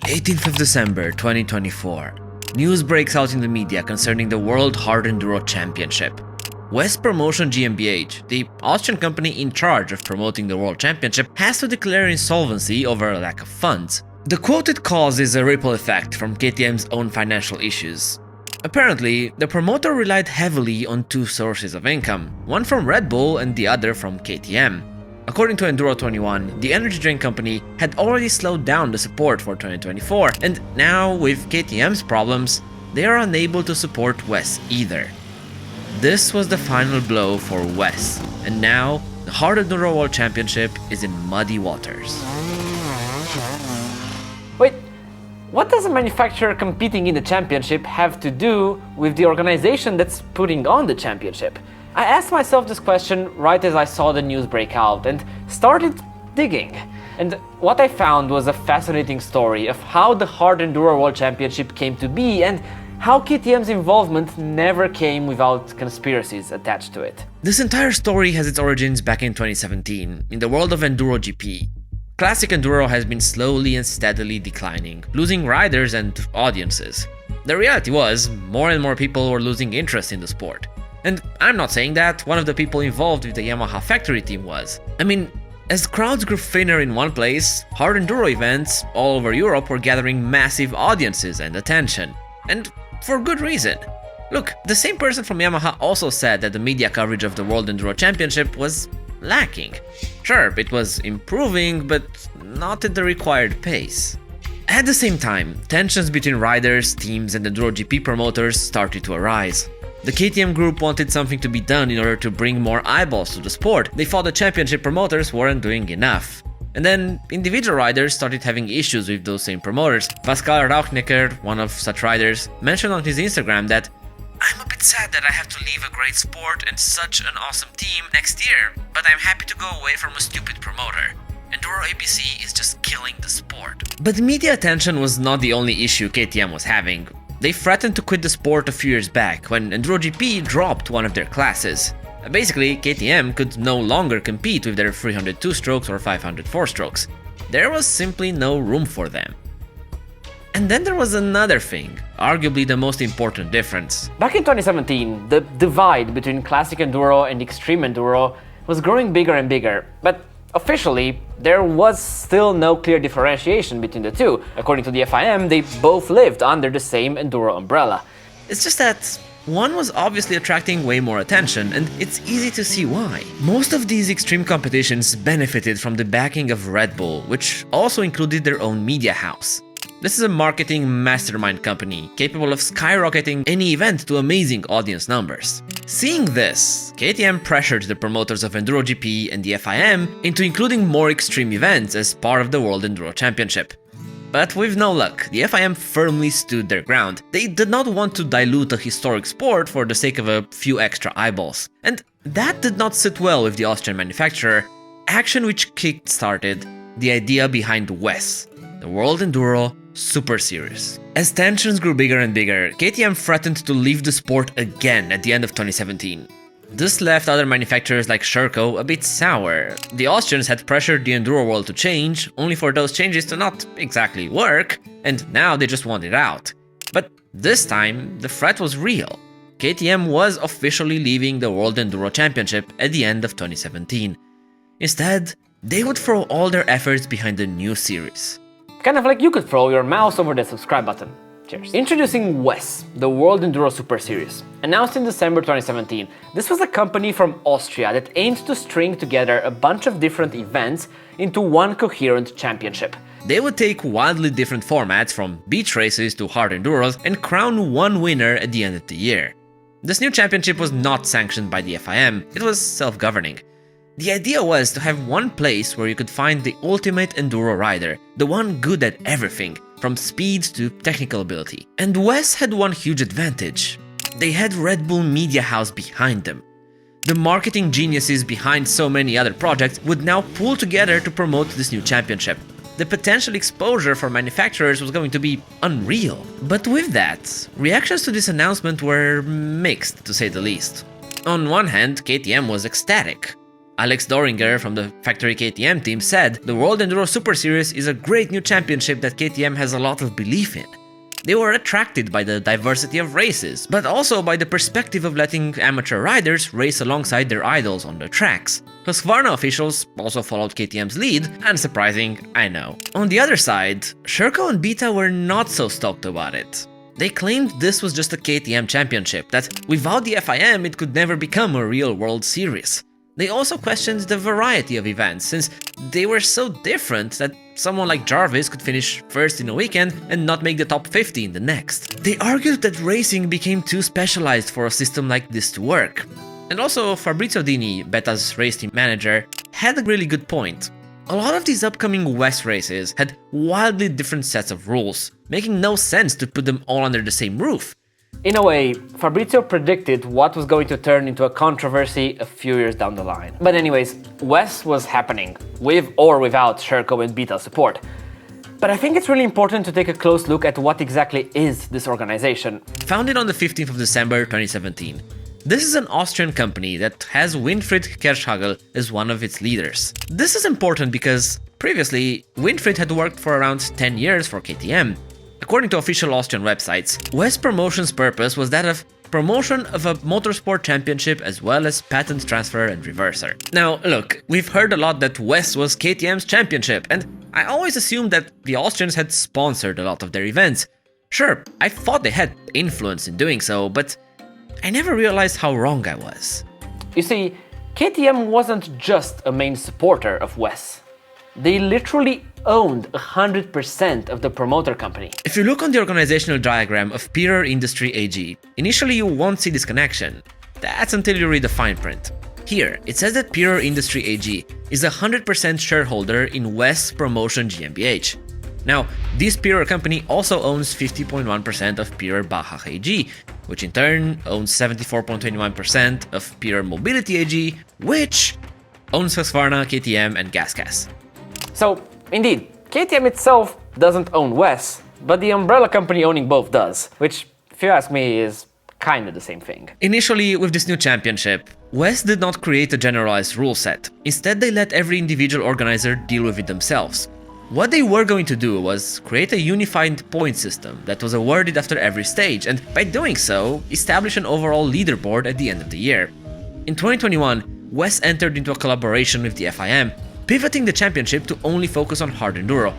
18th of December 2024. News breaks out in the media concerning the World Hard Enduro Championship. WESS Promotion GmbH, the Austrian company in charge of promoting the World Championship, has to declare insolvency over a lack of funds. The quoted cause is a ripple effect from KTM's own financial issues. Apparently, the promoter relied heavily on two sources of income, one from Red Bull and the other from KTM. According to Enduro21, the energy drink company had already slowed down the support for 2024, and now, with KTM's problems, they are unable to support WESS either. This was the final blow for WESS, and now the Hard Enduro World Championship is in muddy waters. Wait, what does a manufacturer competing in the championship have to do with the organization that's putting on the championship? I asked myself this question right as I saw the news break out and started digging. And what I found was a fascinating story of how the Hard Enduro World Championship came to be and how KTM's involvement never came without conspiracies attached to it. This entire story has its origins back in 2017, in the world of Enduro GP. Classic Enduro has been slowly and steadily declining, losing riders and audiences. The reality was, more and more people were losing interest in the sport. And I'm not saying that, one of the people involved with the Yamaha factory team was. I mean, as crowds grew thinner in one place, hard enduro events all over Europe were gathering massive audiences and attention. And for good reason. Look, the same person from Yamaha also said that the media coverage of the World Enduro Championship was lacking. Sure, it was improving, but not at the required pace. At the same time, tensions between riders, teams and Enduro GP promoters started to arise. The KTM group wanted something to be done in order to bring more eyeballs to the sport. They thought the championship promoters weren't doing enough. And then individual riders started having issues with those same promoters. Pascal Rauchnecker, one of such riders, mentioned on his Instagram that "I'm a bit sad that I have to leave a great sport and such an awesome team next year, but I'm happy to go away from a stupid promoter. Enduro ABC is just killing the sport." But media attention was not the only issue KTM was having. They threatened to quit the sport a few years back when Enduro GP dropped one of their classes. Basically, KTM could no longer compete with their 302 strokes or 504 strokes. There was simply no room for them. And then there was another thing, arguably the most important difference. Back in 2017, the divide between classic enduro and extreme enduro was growing bigger and bigger, but officially, there was still no clear differentiation between the two. According to the FIM, they both lived under the same enduro umbrella. It's just that one was obviously attracting way more attention, and it's easy to see why. Most of these extreme competitions benefited from the backing of Red Bull, which also included their own media house. This is a marketing mastermind company, capable of skyrocketing any event to amazing audience numbers. Seeing this, KTM pressured the promoters of Enduro GP and the FIM into including more extreme events as part of the World Enduro Championship. But with no luck, the FIM firmly stood their ground. They did not want to dilute a historic sport for the sake of a few extra eyeballs. And that did not sit well with the Austrian manufacturer, action which kick-started the idea behind WESS, the World Enduro Super Series. As tensions grew bigger and bigger, KTM threatened to leave the sport again at the end of 2017. This left other manufacturers like Sherco a bit sour. The Austrians had pressured the enduro world to change, only for those changes to not exactly work, and now they just wanted out. But this time, the threat was real. KTM was officially leaving the World Enduro Championship at the end of 2017. Instead, they would throw all their efforts behind the new series. Kind of like you could throw your mouse over the subscribe button. Cheers. Introducing WESS, the World Enduro Super Series. Announced in December 2017, this was a company from Austria that aimed to string together a bunch of different events into one coherent championship. They would take wildly different formats from beach races to hard enduros and crown one winner at the end of the year. This new championship was not sanctioned by the FIM, it was self-governing. The idea was to have one place where you could find the ultimate enduro rider, the one good at everything, from speed to technical ability. And WESS had one huge advantage. They had Red Bull Media House behind them. The marketing geniuses behind so many other projects would now pool together to promote this new championship. The potential exposure for manufacturers was going to be unreal. But with that, reactions to this announcement were mixed, to say the least. On one hand, KTM was ecstatic. Alex Doringer from the factory KTM team said the World Enduro Super Series is a great new championship that KTM has a lot of belief in. They were attracted by the diversity of races, but also by the perspective of letting amateur riders race alongside their idols on the tracks. Husqvarna officials also followed KTM's lead, unsurprising, I know. On the other side, Sherco and Beta were not so stoked about it. They claimed this was just a KTM championship, that without the FIM it could never become a real World Series. They also questioned the variety of events, since they were so different that someone like Jarvis could finish first in a weekend and not make the top 50 in the next. They argued that racing became too specialized for a system like this to work. And also, Fabrizio Dini, Beta's race team manager, had a really good point. A lot of these upcoming WESS races had wildly different sets of rules, making no sense to put them all under the same roof. In a way, Fabrizio predicted what was going to turn into a controversy a few years down the line. But anyways, WESS was happening, with or without Sherco and Beta support. But I think it's really important to take a close look at what exactly is this organization. Founded on the 15th of December 2017, this is an Austrian company that has Winfried Kerschhagel as one of its leaders. This is important because previously, Winfried had worked for around 10 years for KTM. According to official Austrian websites, WESS Promotion's purpose was that of promotion of a motorsport championship as well as patent transfer and reverser. Now, look, we've heard a lot that WESS was KTM's championship, and I always assumed that the Austrians had sponsored a lot of their events. Sure, I thought they had influence in doing so, but I never realized how wrong I was. You see, KTM wasn't just a main supporter of WESS. They literally owned 100% of the promoter company. If you look on the organizational diagram of Pirer Industry AG, initially you won't see this connection. That's until you read the fine print. Here, it says that Pirer Industry AG is a 100% shareholder in WESS Promotion GmbH. Now, this Pirer company also owns 50.1% of Pirer Bachach AG, which in turn owns 74.21% of Pirer Mobility AG, which owns Husqvarna, KTM and GasGas. So, indeed, KTM itself doesn't own WESS, but the umbrella company owning both does, which, if you ask me, is kinda the same thing. Initially, with this new championship, WESS did not create a generalized rule set. Instead, they let every individual organizer deal with it themselves. What they were going to do was create a unified point system that was awarded after every stage, and by doing so, establish an overall leaderboard at the end of the year. In 2021, WESS entered into a collaboration with the FIM, pivoting the championship to only focus on hard enduro.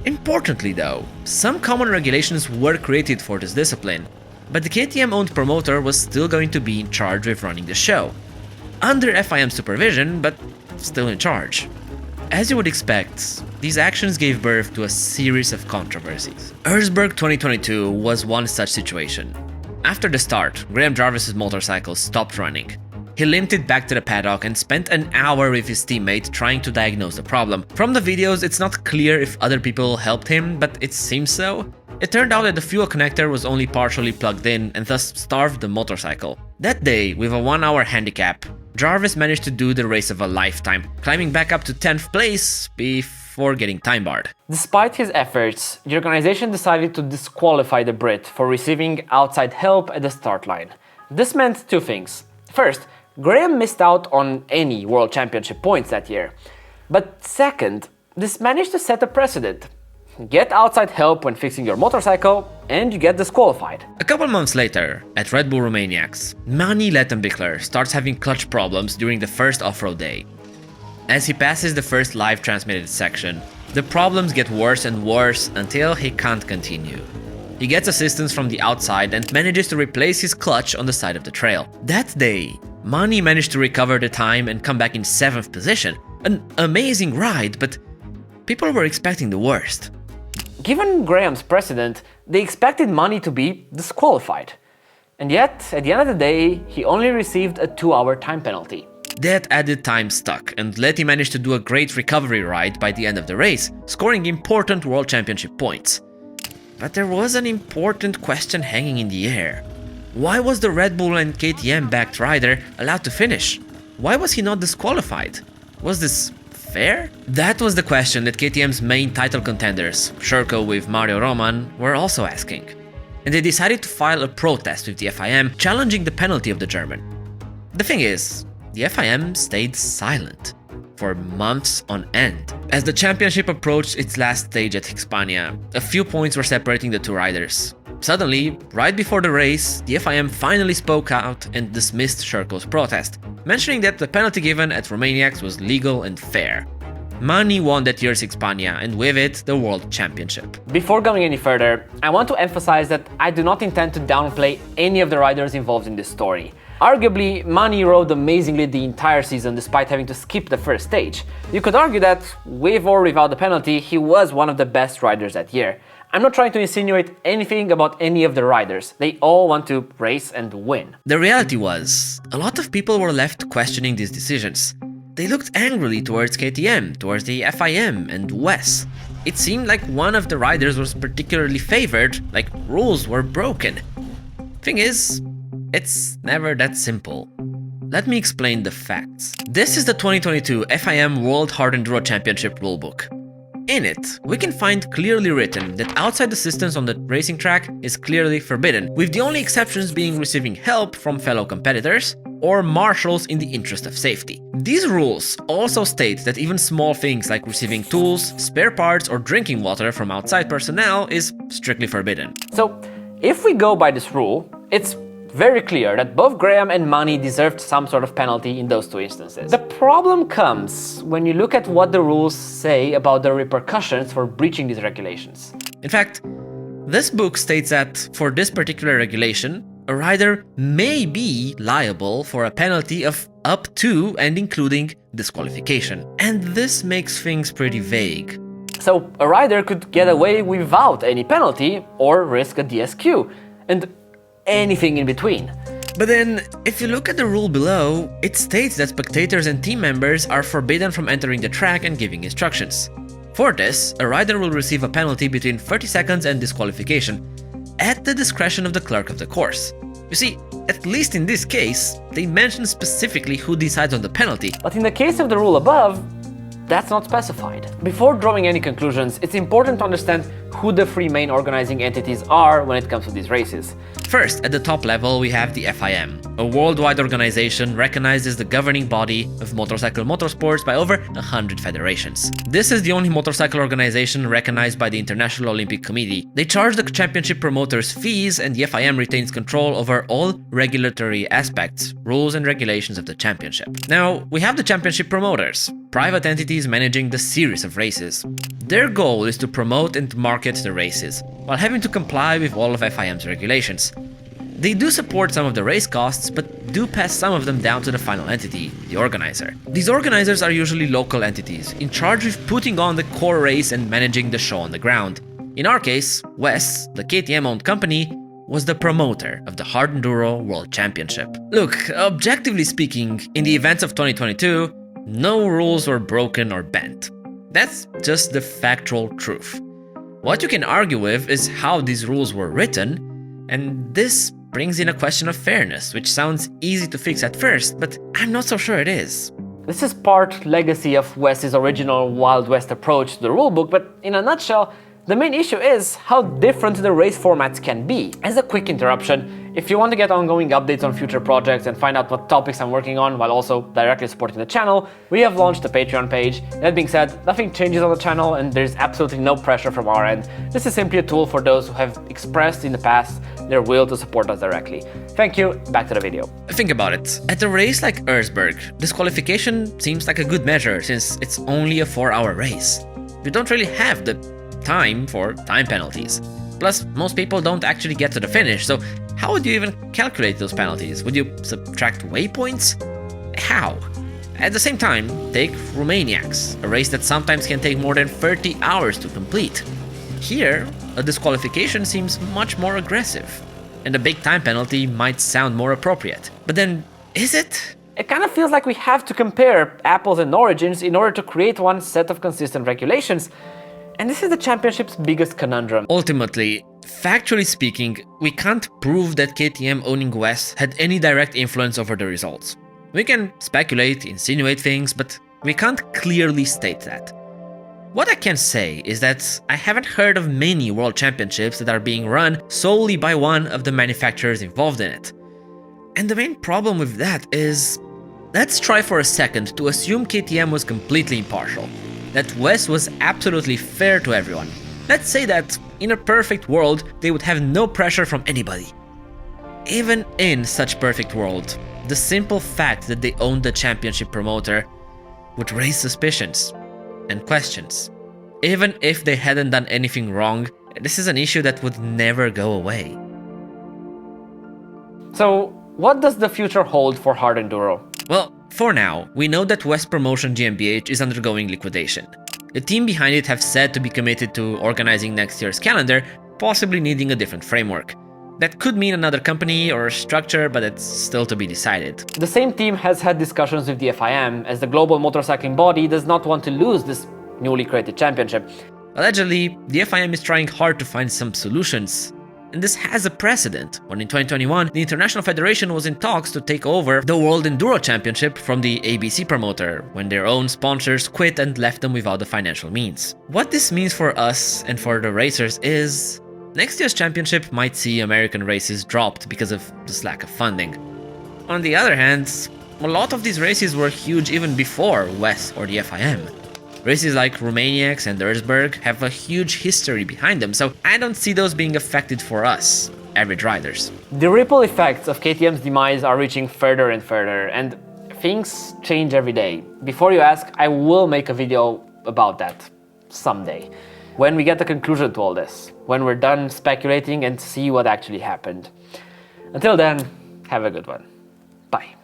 Importantly though, some common regulations were created for this discipline, but the KTM-owned promoter was still going to be in charge of running the show. Under FIM supervision, but still in charge. As you would expect, these actions gave birth to a series of controversies. Erzberg 2022 was one such situation. After the start, Graham Jarvis's motorcycle stopped running. He limped it back to the paddock and spent an hour with his teammate trying to diagnose the problem. From the videos, it's not clear if other people helped him, but it seems so. It turned out that the fuel connector was only partially plugged in and thus starved the motorcycle. That day, with a 1-hour handicap, Jarvis managed to do the race of a lifetime, climbing back up to 10th place before getting time barred. Despite his efforts, the organization decided to disqualify the Brit for receiving outside help at the start line. This meant two things. First, Graham missed out on any World Championship points that year. But second, this managed to set a precedent. Get outside help when fixing your motorcycle, and you get disqualified. A couple months later, at Red Bull Romaniacs, Mani Lettenbichler starts having clutch problems during the first off-road day. As he passes the first live transmitted section, the problems get worse and worse until he can't continue. He gets assistance from the outside and manages to replace his clutch on the side of the trail. That day, Mani managed to recover the time and come back in 7th position. An amazing ride, but people were expecting the worst. Given Graham's precedent, they expected Mani to be disqualified. And yet, at the end of the day, he only received a 2-hour time penalty. That added time stuck, and Letty managed to do a great recovery ride by the end of the race, scoring important World Championship points. But there was an important question hanging in the air. Why was the Red Bull and KTM-backed rider allowed to finish? Why was he not disqualified? Was this fair? That was the question that KTM's main title contenders, Sherco with Mario Roman, were also asking. And they decided to file a protest with the FIM, challenging the penalty of the German. The thing is, the FIM stayed silent for months on end. As the championship approached its last stage at Hispania, a few points were separating the two riders. Suddenly, right before the race, the FIM finally spoke out and dismissed Sherko's protest, mentioning that the penalty given at Romaniacs was legal and fair. Mani won that year's Hispania, and with it, the World Championship. Before going any further, I want to emphasize that I do not intend to downplay any of the riders involved in this story. Arguably, Mani rode amazingly the entire season despite having to skip the first stage. You could argue that, with or without the penalty, he was one of the best riders that year. I'm not trying to insinuate anything about any of the riders. They all want to race and win. The reality was, a lot of people were left questioning these decisions. They looked angrily towards KTM, towards the FIM and WESS. It seemed like one of the riders was particularly favored, like rules were broken. Thing is, it's never that simple. Let me explain the facts. This is the 2022 FIM World Hard Enduro Championship rulebook. In it, we can find clearly written that outside assistance on the racing track is clearly forbidden, with the only exceptions being receiving help from fellow competitors or marshals in the interest of safety. These rules also state that even small things like receiving tools, spare parts, or drinking water from outside personnel is strictly forbidden. So, if we go by this rule, it's very clear that both Graham and Mani deserved some sort of penalty in those two instances. The problem comes when you look at what the rules say about the repercussions for breaching these regulations. In fact, this book states that for this particular regulation, a rider may be liable for a penalty of up to and including disqualification. And this makes things pretty vague. So a rider could get away without any penalty or risk a DSQ, and anything in between. But then, if you look at the rule below, it states that spectators and team members are forbidden from entering the track and giving instructions. For this, a rider will receive a penalty between 30 seconds and disqualification, at the discretion of the clerk of the course. You see, at least in this case, they mention specifically who decides on the penalty. But in the case of the rule above, that's not specified. Before drawing any conclusions, it's important to understand who the three main organizing entities are when it comes to these races. First, at the top level, we have the FIM, a worldwide organization recognized as the governing body of motorcycle motorsports by over 100 federations. This is the only motorcycle organization recognized by the International Olympic Committee. They charge the championship promoters fees, and the FIM retains control over all regulatory aspects, rules and regulations of the championship. Now, we have the championship promoters, private entities managing the series of races. Their goal is to promote and market the races, while having to comply with all of FIM's regulations. They do support some of the race costs, but do pass some of them down to the final entity, the organizer. These organizers are usually local entities, in charge of putting on the core race and managing the show on the ground. In our case, WESS, the KTM-owned company, was the promoter of the Hard Enduro World Championship. Look, objectively speaking, in the events of 2022, no rules were broken or bent. That's just the factual truth. What you can argue with is how these rules were written, and this brings in a question of fairness, which sounds easy to fix at first, but I'm not so sure it is. This is part legacy of WESS's original Wild West approach to the rulebook, but in a nutshell, the main issue is how different the race formats can be. As a quick interruption, if you want to get ongoing updates on future projects and find out what topics I'm working on while also directly supporting the channel, we have launched a Patreon page. That being said, nothing changes on the channel and there's absolutely no pressure from our end. This is simply a tool for those who have expressed in the past their will to support us directly. Thank you, back to the video. Think about it. At a race like Erzberg, disqualification seems like a good measure since it's only a 4-hour race. You don't really have the time for time penalties. Plus, most people don't actually get to the finish, so how would you even calculate those penalties? Would you subtract waypoints? How? At the same time, take Romaniacs, a race that sometimes can take more than 30 hours to complete. Here, a disqualification seems much more aggressive, and a big time penalty might sound more appropriate. But then, is it? It kind of feels like we have to compare apples and oranges in order to create one set of consistent regulations. And this is the championship's biggest conundrum. Ultimately, factually speaking, we can't prove that KTM owning WESS had any direct influence over the results. We can speculate, insinuate things, but we can't clearly state that. What I can say is that I haven't heard of many world championships that are being run solely by one of the manufacturers involved in it. And the main problem with that is Let's try for a second to assume KTM was completely impartial, that WESS was absolutely fair to everyone. Let's say that, in a perfect world, they would have no pressure from anybody. Even in such perfect world, the simple fact that they owned the championship promoter would raise suspicions and questions. Even if they hadn't done anything wrong, this is an issue that would never go away. So, what does the future hold for Hard Enduro? Well, for now, we know that WESS Promotion GmbH is undergoing liquidation. The team behind it have said to be committed to organizing next year's calendar, possibly needing a different framework. That could mean another company or structure, but it's still to be decided. The same team has had discussions with the FIM, as the global motorcycling body does not want to lose this newly created championship. Allegedly, the FIM is trying hard to find some solutions. And this has a precedent, when in 2021, the International Federation was in talks to take over the World Enduro Championship from the ABC promoter, when their own sponsors quit and left them without the financial means. What this means for us and for the racers is, next year's championship might see American races dropped because of this lack of funding. On the other hand, a lot of these races were huge even before WESS or the FIM. Races like Romaniacs and Erzberg have a huge history behind them, so I don't see those being affected for us, average riders. The ripple effects of KTM's demise are reaching further and further, and things change every day. Before you ask, I will make a video about that someday, when we get the conclusion to all this, when we're done speculating and see what actually happened. Until then, have a good one. Bye.